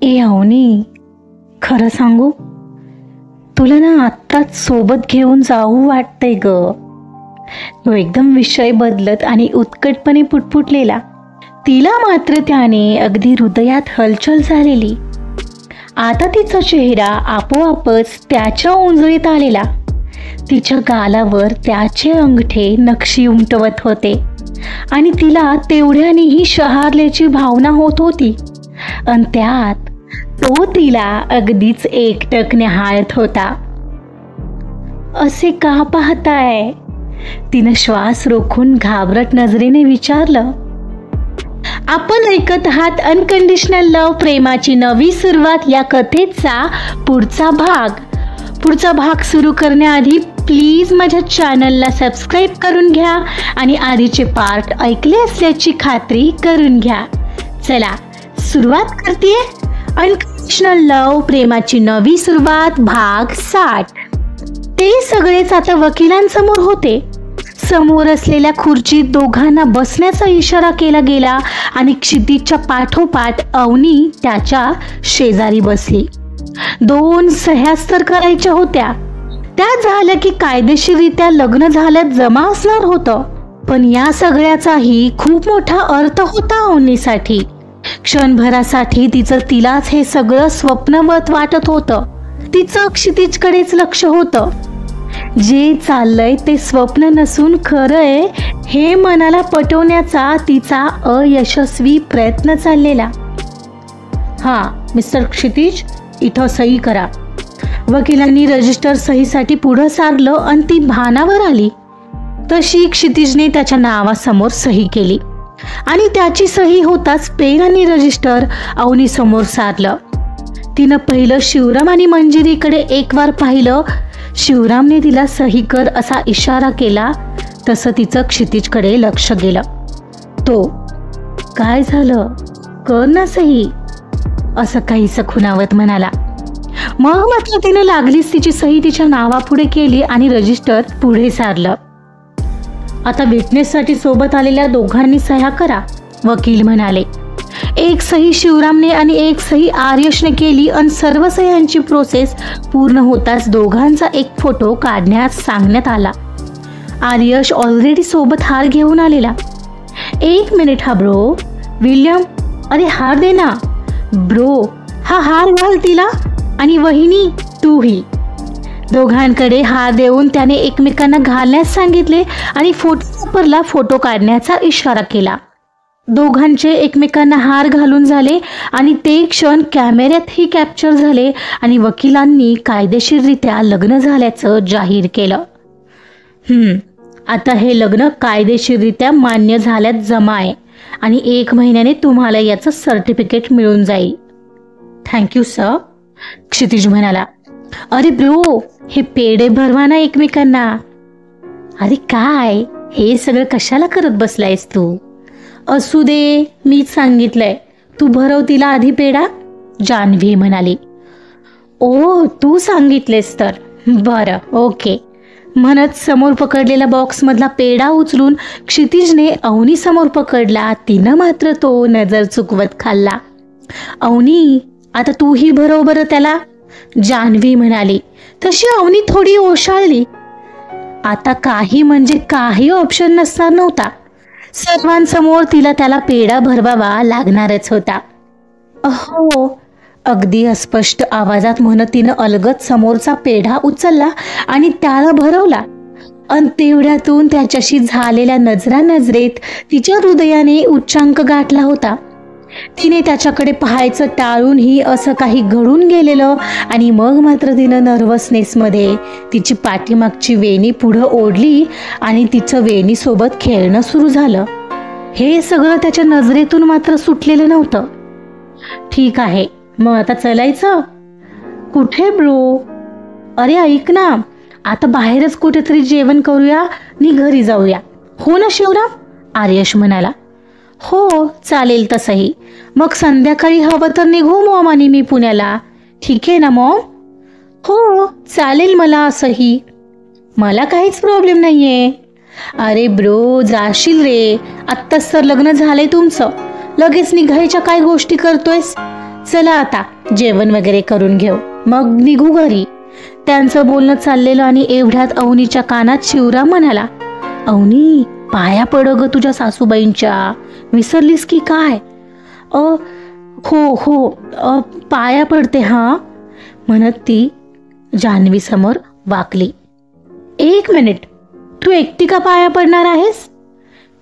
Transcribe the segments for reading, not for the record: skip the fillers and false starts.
ए अवनी, खरं सांगू, तुला ना आत्ताच सोबत घेऊन जाऊ वाटतंय ग. तो एकदम विषय बदलत आणि उत्कटपणे पुटपुटलेला. तिला मात्र त्याने अगदी हृदयात हलचल झालेली. आता तिचा चेहरा आपोआपच त्याच्या ओंजळीत आलेला. तिच्या गालावर त्याचे अंगठे नक्षी उमटवत होते आणि तिला तेवढ्यानेही शहारल्याची भावना होत होती. आणि त्यात तो तिला अगदीच एकटक निहाळत होता. असे का पाहताय? तिनं श्वास रोखून घाबरट नजरेने विचारलं. आपण ऐकत आहात अनकंडिशनल लव्ह, प्रेमाची नवी सुरुवात या कथेचा पुढचा भाग सुरू करण्याआधी प्लीज माझ्या चॅनलला सबस्क्राईब करून घ्या आणि आधीचे पार्ट ऐकले असल्याची खात्री करून घ्या. चला सुरुवात करतेय. अनकंडिशनल लव्ह, प्रेमाची नवी सुरुवात, भाग 60. ते सगळेच आता वकिलांसमोर होते. समोर असलेल्या खुर्चीत दोघांना बसण्याचा इशारा केला गेला आणि क्षितिजच्या पाठोपाठ अवनी त्याच्या शेजारी बसली. 2 सह्याच तर करायच्या होत्या. त्या झाल्या की कायदेशीररित्या लग्न झाल्यात जमा असणार होतं. पण या सगळ्याचाही खूप मोठा अर्थ होता अवनीसाठी. क्षणभरासाठी तिलाच हे सगळं स्वप्नवत वाटत होतं. तिचं क्षितिजकडेच लक्ष होतं. जे चाललंय ते स्वप्न नसून खरं आहे हे मनाला पटवण्याचा तिचा अयशस्वी प्रयत्न चाललेला. हा मिस्टर क्षितिज, इथं सही करा. वकिलांनी रजिस्टर सहीसाठी पुढं सारलं आणि ती भानावर आली तशी क्षितिजने त्याच्या नावासमोर सही केली आणि त्याची सही होताच पेन आणि रजिस्टर अवनी समोर सारलं. तिनं पहिलं शिवराम आणि मंजिरीकडे एक वार पाहिलं. शिवरामने तिला सही कर असा इशारा केला तसं तिचं क्षितिजकडे लक्ष गेलं. तो काय झालं, कर ना सही, असं काहीसं खुणावत म्हणाला. मग मात्र तिने लागलीच तिची सही तिच्या नावापुढे केली आणि रजिस्टर पुढे सारलं. आता विटनेससाठी सोबत आलेल्या दोघांनी सह्या करा, वकील म्हणाले. एक सही शिवरामने आणि एक सही आर्यशने केली आणि सर्व सह्यांची प्रोसेस पूर्ण होताच दोघांचा एक फोटो काढण्यास सांगण्यात आला. आर्यश ऑलरेडी सोबत हार घेऊन आलेला. 1 मिनिट हा ब्रो. विल्यम, अरे हार दे ना. ब्रो, हा हार घाल तिला आणि वहिनी तूही. दोघांकडे हार देऊन त्याने एकमेकांना घालण्यास सांगितले आणि फोटोग्राफरला फोटो काढण्याचा इशारा केला. दोघांचे एकमेकांना हार घालून झाले आणि ते क्षण कॅमेऱ्यातही कॅप्चर झाले आणि वकिलांनी कायदेशीररित्या लग्न झाल्याचं जाहीर केलं. आता हे लग्न कायदेशीररित्या मान्य झाल्यात जमा आहे आणि 1 महिन्याने तुम्हाला याचं सर्टिफिकेट मिळून जाईल. थँक्यू सर, क्षितिज म्हणाला. अरे ब्रो, हे पेढे भरवा ना एकमेकांना. अरे काय हे सगळं कशाला करत बसलायस तू? असू दे, मीच सांगितलंय, तू भरव तिला आधी पेढा, जान्हवी म्हणाली. ओ, तू सांगितलेस तर बरं, ओके, म्हणत समोर पकडलेल्या बॉक्समधला पेढा उचलून क्षितिजने अवनी समोर पकडला. तिनं मात्र तो नजर चुकवत खाल्ला. अवनी, आता तूही भरव बरं त्याला, जान्हवी म्हणाली. तशी अवनी थोडी ओशाळली. आता काही म्हणजे काही ऑप्शन नसणार नव्हता. सर्वांसमोर तिला त्याला पेढा भरवावा लागणारच होता. अहो, अगदी अस्पष्ट आवाजात म्हणत तिनं अलगद समोरचा पेढा उचलला आणि त्याला भरवला. अन तेवढ्यातून त्याच्याशी झालेल्या नजरेत तिच्या हृदयाने उच्चांक गाठला होता. तिने त्याच्याकडे पाहायचं टाळूनही असं काही घडून गेलेलं आणि मग मात्र तिनं नर्वसनेसमध्ये तिची पाठीमागची वेणी पुढं ओढली आणि तिचं वेणीसोबत खेळणं सुरू झालं. हे सगळं त्याच्या नजरेतून मात्र सुटलेलं नव्हतं. ठीक आहे, मग आता चलायचं? कुठे ब्रो? अरे ऐक ना, आता बाहेरच कुठेतरी जेवण करूया आणि घरी जाऊया. हो ना शिवराम? आर्यश म्हणाला. हो चालेल तसंही. मग संध्याकाळी हवं तर निघू मॉम आणि मी पुण्याला. ठीक आहे ना मॉम? हो चालेल मला असंही. मला काहीच प्रॉब्लेम नाहीये. अरे ब्रो, जाशील रे, आत्ताच तर लग्न झालंय तुमचं, लगेच निघायच्या काय गोष्टी करतोयस? चला आता जेवण वगैरे करून घेऊ, मग निघू घरी. त्यांचं बोलणं चाललेलं आणि एवढ्यात अवनीच्या कानात शिवराम म्हणाला, अवनी, पाया पड ग तुझ्या सासूबाईंच्या, विसरलीस की काय? हो पाया पडते हा, म्हणत ती जान्हवी समोर वाकली. 1 मिनिट, तू एकटी का पाया पडणार आहेस?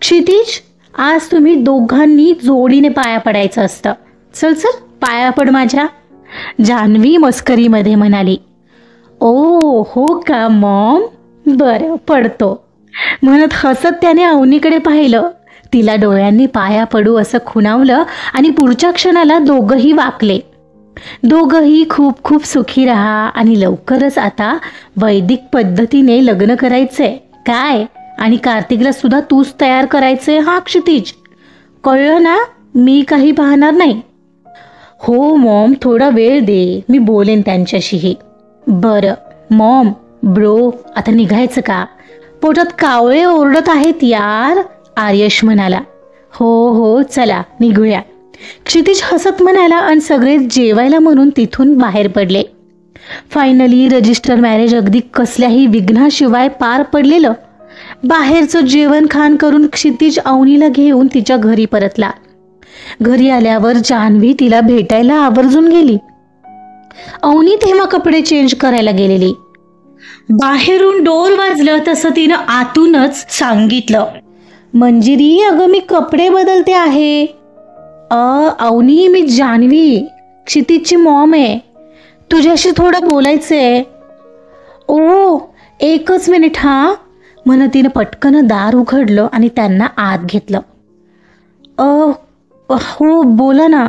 क्षितिज, आज तुम्ही दोघांनी जोडीने पाया पडायचं असतं. चल चल पाया पड माझ्या, जान्हवी मस्करीमध्ये म्हणाली. ओ हो का मॉम, बरं पडतो, म्हणत हसत त्याने अवनीकडे पाहिलं. तिला डोळ्यांनी पाया पडू असं खुणावलं आणि पुढच्या क्षणाला दोघंही वाकले. दोघंही खूप खूप सुखी राहा आणि लवकरच आता वैदिक पद्धतीने लग्न करायचंय काय, आणि कार्तिकला सुद्धा तूच तयार करायचंय हा क्षितिज, कळलं ना? मी काही पाहणार नाही. हो मॉम, थोडा वेळ दे, मी बोलेन त्यांच्याशीही. बरं मॉम, ब्रो, आता निघायचं का? पोटात कावळे ओरडत आहेत यार, आर्यश म्हणाला. हो चला निघूया, क्षितिज हसत म्हणाला आणि सगळे जेवायला म्हणून तिथून बाहेर पडले. फायनली रजिस्टर मॅरेज अगदी कसल्याही विघ्नाशिवाय पार पडलेलं. बाहेरचं जेवण खाण करून क्षितिज अवनीला घेऊन तिच्या घरी परतला. घरी आल्यावर जान्हवी तिला भेटायला आवर्जून गेली. अवनी तेव्हा कपडे चेंज करायला गेलेली. बाहेरून डोर वाजलं तसं तिनं आतूनच सांगितलं, मंजिरी, अगं मी कपडे बदलते आहे. अवनी, मी जान्हवी, क्षितिजची मॉम आहे, तुझ्याशी थोडं बोलायचंय. ओ 1 मिनिट हा, म्हणत तिनं पटकन दार उघडलं आणि त्यांना आत घेतलं. हो बोला ना,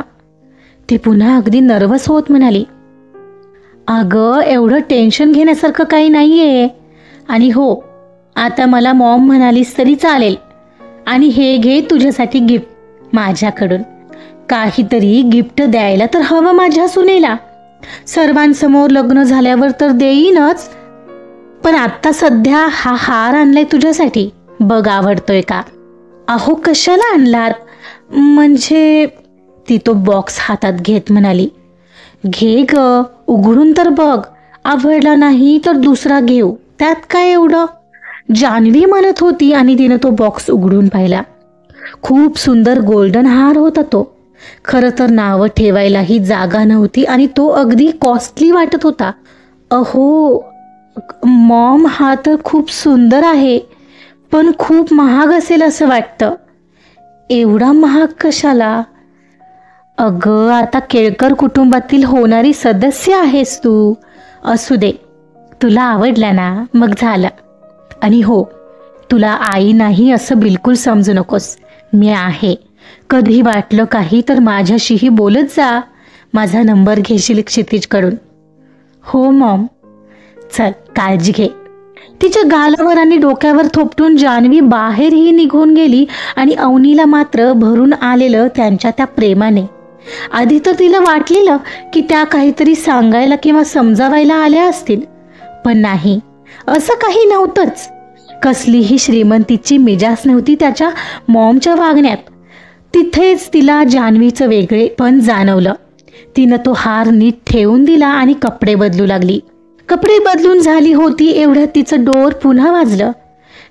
ती पुन्हा अगदी नर्वस होत म्हणाली. अगं एवढं टेन्शन घेण्यासारखं काही नाहीये, आणि हो आता मला मॉम म्हणालीस तरी चालेल. आणि हे घे तुझ्यासाठी गिफ्ट माझ्याकडून, काहीतरी गिफ्ट द्यायला तर हवं माझ्या सुनेला. सर्वांसमोर लग्न झाल्यावर तर देईनच, पण आत्ता सध्या हा हार आणलाय तुझ्यासाठी, बघ आवडतोय का? अहो कशाला आणलात? म्हणजे, ती तो बॉक्स हातात घेत म्हणाली. घे ग, उघडून तर बघ, आवडला नाही तर दुसरा घेऊ, त्यात काय एवढं, जान्हवी म्हणत होती आणि तिनं तो बॉक्स उघडून पाहिला. खूप सुंदर गोल्डन हार होता तो. खरं तर नावं ठेवायलाही जागा नव्हती आणि तो अगदी कॉस्टली वाटत होता. अहो मॉम, हा तर खूप सुंदर आहे, पण खूप महाग असेल असं वाटतं. एवढा महाग कशाला? अगं आता केळकर कुटुंबातील होणारी सदस्य आहेस तू, असू दे, तुला आवडला ना मग झालं. आणि हो, तुला आई नाही असं बिलकुल समजू नकोस, मी आहे. कधी वाटलं काही तर माझ्याशीही बोलत जा, माझा नंबर घेशील क्षितिजकडून. हो मॉम, चल काळजी घे. तिच्या गालावर आणि डोक्यावर थोपटून जान्हवी बाहेरही निघून गेली आणि अवनीला मात्र भरून आलेलं त्यांच्या त्या प्रेमाने. आधी तर तिला वाटलेलं की त्या काहीतरी सांगायला किंवा समजावायला आल्या असतील, पण नाही, असं काही नव्हतंच. कसलीही श्रीमंतीची मिजाज नव्हती त्याच्या मॉमच्या वागण्यात. तिथेच तिला जान्हवीचं वेगळेपण जाणवलं. तिनं तो हार नीट ठेवून दिला आणि कपडे बदलू लागली. कपडे बदलून झाली होती एवढ्यात तिचं डोर पुन्हा वाजलं.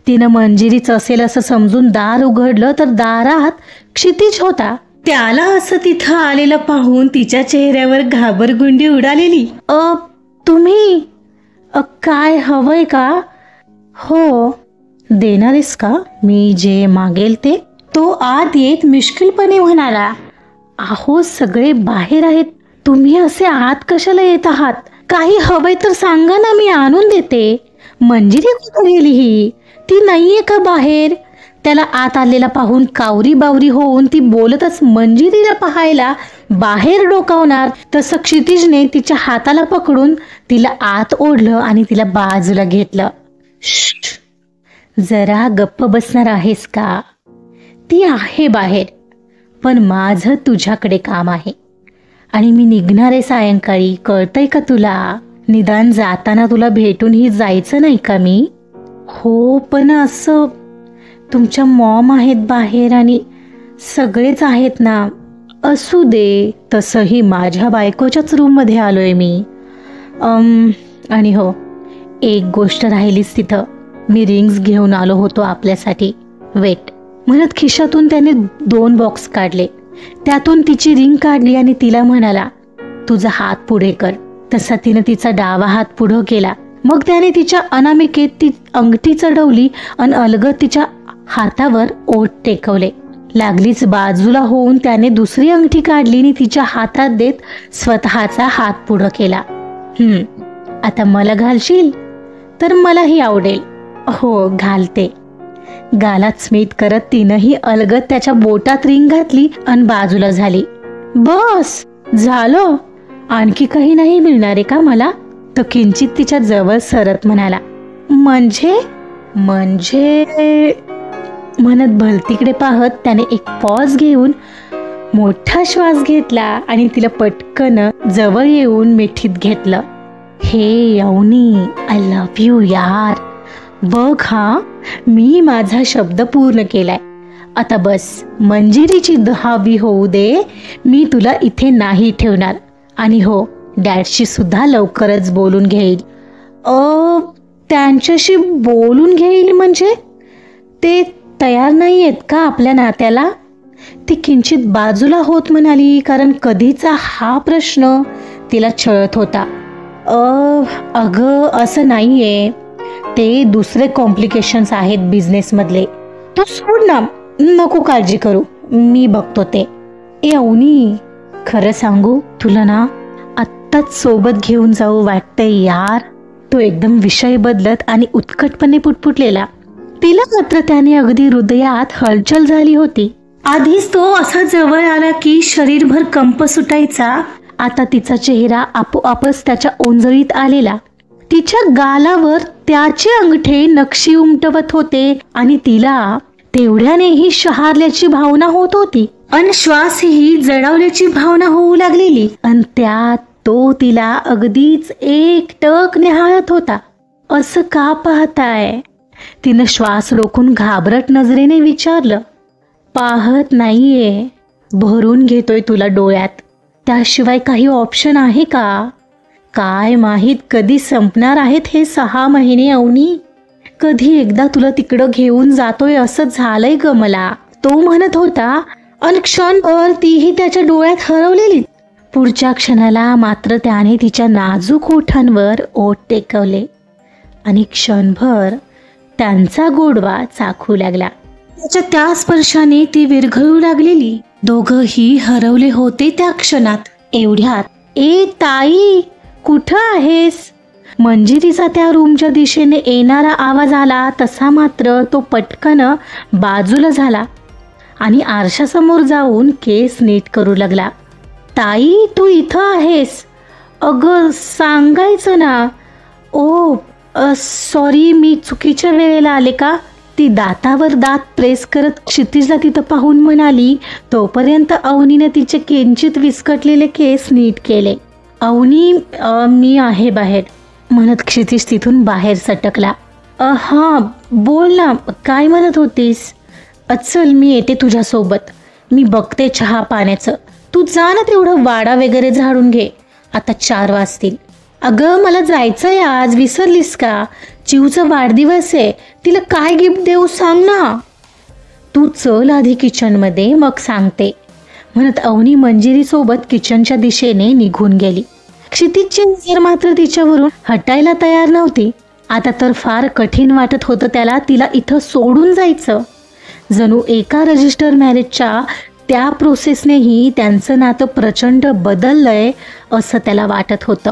तिनं मंजिरीच असेल असं समजून दार उघडलं तर दारात क्षितिज होता. त्याला असं तिथं आलेलं पाहून तिच्या चेहऱ्यावर घाबरगुंडी उडालेली. तुम्ही काय हवंय का? हो, देणारेस का मी जे मागेल ते? तो आत येत मिश्किलपणे म्हणाला. अहो सगळे बाहेर आहेत, तुम्ही असे आत कशाला येत आहात? काही हवंय तर सांगा ना, मी आणून देते. मंजिरी कुठे गेली ही? ती नाहीये का बाहेर? त्याला आत आलेला पाहून कावरी बावरी होऊन ती बोलतच मंजिरीला पाहायला बाहेर डोकावणार तसं क्षितिजने तिच्या हाताला पकडून तिला आत ओढलं आणि तिला बाजूला घेतलं. जरा गप्प बसणार आहेस का? ती आहे बाहेर, पण माझं तुझ्याकडे काम आहे आणि मी निघणार आहे सायंकाळी, कळतंय का तुला? निदान जाताना तुला भेटूनही जायचं नाही का मी? हो, पण असं तुमच्या मॉम आहेत बाहेर आणि सगळेच आहेत ना, असू दे, तसंही माझ्या बायकोच्याच रूममध्ये आलोय मी. आणि हो, एक गोष्ट राहिलीच तिथं. मी रिंग्स घेऊन आलो होतो आपल्यासाठी. वेट म्हणत खिशातून त्याने 2 बॉक्स काढले. त्यातून तिची रिंग काढली आणि तिला म्हणाला, तुझा हात पुढे कर. तसा तिने तिचा डावा हात पुढं केला. मग त्याने तिच्या अनामिकेत ती अंगठी चढवली आणि अलगद तिच्या हातावर ओठ टेकवले. लागलीच बाजूला होऊन त्याने दुसरी अंगठी काढली आणि तिच्या हातात देत स्वतःचा हात पुढं केला. आता मला घालशील तर मलाही आवडेल. हो, घालते. गालात स्मित करत तिनंही अलगद त्याच्या बोटात रिंग घातली आणि बाजूला झाली. बस झालं? आणखी काही नाही मिळणार आहे का मला? तो किंचित तिच्या जवळ सरत म्हणाला. म्हणजे म्हणत भलतीकडे पाहत त्याने एक पॉज घेऊन मोठा श्वास घेतला आणि तिला पटकन जवळ येऊन मिठीत घेतलं. हे अवनी, आय लव्ह यू यार. बघ हा, मी माझा शब्द पूर्ण केलाय. आता बस, मंजिरीची 10वी होऊ दे. मी तुला इथे नाही ठेवणार. आणि हो, डॅडशी सुद्धा लवकरच बोलून घेईल. त्यांच्याशी बोलून घेईल म्हणजे? ते तयार नाही आहेत का आपल्या नात्याला? ती किंचित बाजूला होत म्हणाली, कारण कधीचा हा प्रश्न तिला छळत होता. अगं असं नाहीये, ते दुसरे कॉम्प्लिकेशन्स आहेत बिझनेसमधले. तू सोड ना, नको काळजी करू, मी बघतो ते. अवनी, खरं सांगू तुला ना, आत्ताच सोबत घेऊन जाऊ वाटतंय यार. तो एकदम विषय बदलत आणि उत्कटपणे पुटपुटलेला. तिला मात्र त्याने अगदी हृदयात हलचल झाली होती. आधीच तो असा जवळ आला की शरीरभर कंप सुटायचा. आता तिचा चेहरा आपोआपच त्याच्या ओंजळीत आलेला. तिच्या गालावर त्याचे अंगठे नक्षी उमटवत होते आणि तिला तेवढ्यानेही शहारल्याची भावना होत होती. अन श्वासही जडावल्याची भावना होऊ लागलेली. अन त्यात तो तिला अगदीच एकटक निहाळत होता. असं का पाहताय? तिनं श्वास रोखून घाबरट नजरेने विचारलं. पाहत नाहीये, भरून घेतोय तुला डोळ्यात. त्याशिवाय काही ऑप्शन आहे का? काय माहीत कधी संपणार आहेत हे 6 महिने अवनी. कधी एकदा तुला तिकडं घेऊन जातोय असं झालंय ग मला, तो म्हणत होता. अन क्षणभर तीही त्याच्या डोळ्यात हरवलेली. पुढच्या क्षणाला मात्र त्याने तिच्या नाजूक ओठांवर ओठ टेकवले आणि क्षणभर त्यांचा गोडवा चाखू लागला. त्याच्या त्या स्पर्शाने ती विरघळू लागलेली. दोघंही हरवले होते त्या क्षणात. एवढ्यात, ए ताई, कुठं आहेस? मंजिरीचा त्या रूमच्या दिशेने येणारा आवाज आला. तसा मात्र तो पटकन बाजूला झाला आणि आरशासमोर जाऊन केस नीट करू लागला. ताई, तू इथं आहेस? अगं सांगायचं ना. ओ सॉरी, मी चुकीच्या वेळेला आले का? ती दातावर दात प्रेस करत क्षितिजला तिथं पाहून म्हणाली. तोपर्यंत अवनीने तिचे किंचित विस्कटलेले केस नीट केले. अवनी, मी आहे बाहेर, म्हणत क्षितिज तिथून बाहेर सटकला. हां बोल ना, काय म्हणत होतीस? चल, मी येते तुझ्यासोबत. मी बघते चहा पाण्याचं. तू जा ना, तेवढं वाडा वगैरे झाडून घे. आता 4 वाजतील. अगं मला जायचंय आज, विसरलीस का? चिवचा वाढदिवस आहे, तिला काय गिफ्ट देऊ सांग ना. तू चल आधी किचनमध्ये, मग सांगते, म्हणत अवनी मंजिरीसोबत किचनच्या दिशेने निघून गेली. क्षितिजची नजर मात्र तिच्यावरून हटायला तयार नव्हती. आता तर फार कठीण वाटत होतं त्याला तिला इथं सोडून जायचं. जणू एका रजिस्टर मॅरेजच्या त्या प्रोसेसनेही त्यांचं नातं प्रचंड बदललंय असं त्याला वाटत होतं.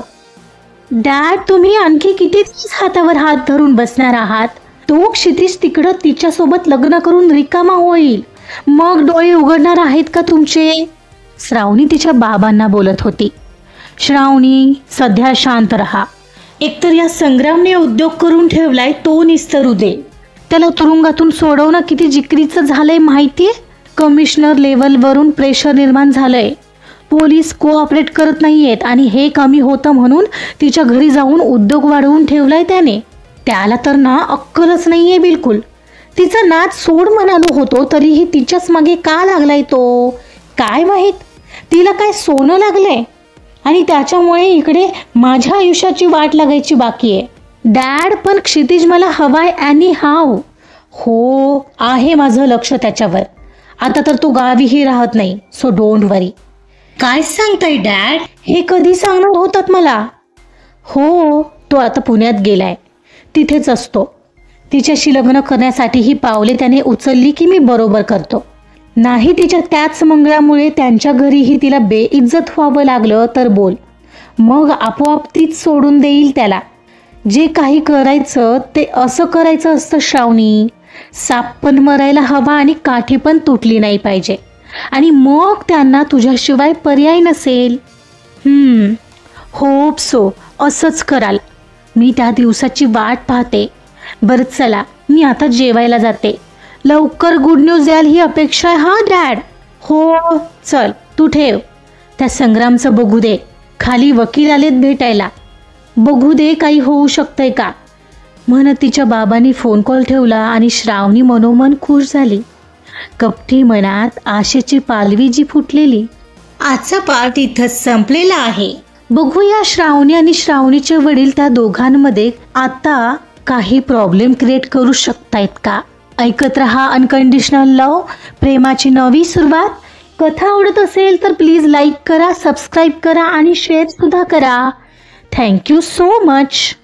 डॅड, तुम्ही आणखी किती दिवस हातावर हात धरून बसणार आहात? तो क्षितिज तिकडं तिच्यासोबत लग्न करून रिकामा होईल, मग डोळे उघडणार आहेत का तुमचे? श्रावणी तिच्या बाबांना बोलत होती. श्रावणी, सध्या शांत रहा. एकतर या संग्रामने उद्योग करून ठेवलाय, तो निस्तरू दे. त्याला तुरुंगातून सोडवणं किती जिकरीचं झालंय माहितीये? कमिशनर लेवलवरून प्रेशर निर्माण झालंय. पोलीस कोऑपरेट करत नाहीयेत आणि हे कमी होतं म्हणून तिच्या घरी जाऊन उद्योग वाढवून ठेवलाय त्याने. त्याला तर ना अक्कलच नाहीये बिलकुल. तिचा नाच सोड म्हणालो होतो तरीही तिच्याच मागे का लागलाय तो? काय माहीत तिला काय सोनं लागलंय आणि त्याच्यामुळे इकडे माझ्या आयुष्याची वाट लागायची बाकी आहे. डॅड, पण क्षितिज मला हवाय एनी हाव. हो, आहे माझं लक्ष त्याच्यावर. आता तर तू गावीही राहत नाही, सो डोंट वरी. काय सांगताय डॅड? हे कधी सांगणार होतात मला? हो, तो आता पुण्यात गेलाय, तिथेच असतो. तिच्याशी लग्न करण्यासाठी ही पावले त्याने उचलली की मी बरोबर करतो. नाही तिच्या त्याच मंगळामुळे त्यांच्या घरीही तिला बेइज्जत व्हावं लागलं तर बोल, मग आपोआप तीच सोडून देईल त्याला. जे काही करायचं ते असं करायचं असतं श्रावणी. साप पण मरायला हवा आणि काठी पण तुटली नाही पाहिजे, आणि मग त्यांना तुझ्याशिवाय पर्याय नसेल. होप सो, असंच कराल. मी त्या दिवसाची वाट पाहते. बरं चला, मी आता जेवायला जाते. लवकर गुड न्यूज द्याल ही अपेक्षा आहे. हां डॅड. हो चल, तू ठेव. त्या संग्रामचं बघू दे, खाली वकील आलेत भेटायला. बघू दे काही होऊ शकतंय का. म्हणत तिच्या बाबांनी फोन कॉल ठेवला आणि श्रावणी मनोमन खुश झाली. कपटी मनात आशेची पालवी जी फुटलेली. आजचा पार्ट इथंच संपलेला आहे. बघूया श्रावणी आणि श्रावणीचे वडील त्या दोघांमध्ये आता काही प्रॉब्लेम क्रिएट करू शकतायत का. ऐकत रहा अनकंडिशनल लव, प्रेमाची नवी सुरुवात. कथा आवडत असेल तर प्लीज लाईक करा, सबस्क्राईब करा आणि शेअर सुद्धा करा. Thank you so much.